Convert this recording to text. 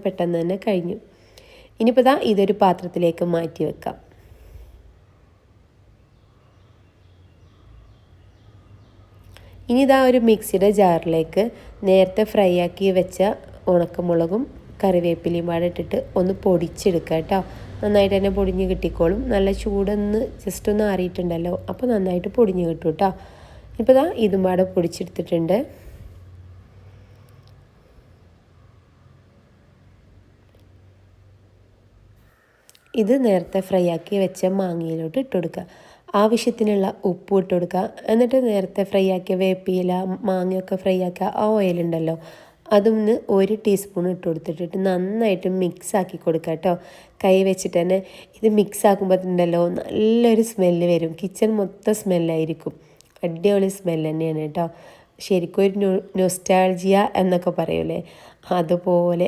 പെട്ടെന്ന് തന്നെ കഴിഞ്ഞു. ഇനിയിപ്പോൾ ദാ ഇതൊരു പാത്രത്തിലേക്ക് മാറ്റി വെക്കാം. ഇനി ഇതാ ഒരു മിക്സിയുടെ ജാറിലേക്ക് നേരത്തെ ഫ്രൈ ആക്കി വെച്ച ഉണക്കമുളകും കറിവേപ്പിലയും പാടെ ഇട്ടിട്ട് ഒന്ന് പൊടിച്ചെടുക്കുക കേട്ടോ. നന്നായിട്ട് തന്നെ പൊടിഞ്ഞ് കിട്ടിക്കോളും. നല്ല ചൂടൊന്ന് ജസ്റ്റ് ഒന്ന് ആറിയിട്ടുണ്ടല്ലോ, അപ്പോൾ നന്നായിട്ട് പൊടിഞ്ഞ് കിട്ടും കേട്ടോ. ഇപ്പോൾ ദാ ഇതും പാടെ പൊടിച്ചെടുത്തിട്ടുണ്ട്. ഇത് നേരത്തെ ഫ്രൈ ആക്കി വെച്ച മാങ്ങയിലോട്ട് ഇട്ട് കൊടുക്കുക. ആവശ്യത്തിനുള്ള ഉപ്പ് ഇട്ട് കൊടുക്കുക. എന്നിട്ട് നേരത്തെ ഫ്രൈ ആക്കിയ വേപ്പില മാങ്ങയൊക്കെ ഫ്രൈ ആക്കിയ ആ ഓയിലുണ്ടല്ലോ, അതൊന്ന് 1 ടീസ്പൂൺ ഇട്ട് കൊടുത്തിട്ട് നന്നായിട്ട് മിക്സ് ആക്കി കൊടുക്കുക കേട്ടോ. കൈ വെച്ചിട്ട് തന്നെ ഇത് മിക്സ് ആക്കുമ്പോഴത്തേണ്ടല്ലോ നല്ലൊരു സ്മെല്ല് വരും. കിച്ചൺ മൊത്തം സ്മെല്ലായിരിക്കും. അടിപൊളി സ്മെല്ല് തന്നെയാണ് കേട്ടോ. ശരിക്കും ഒരു നൊസ്റ്റാൾജിയ എന്നൊക്കെ പറയൂലേ, അതുപോലെ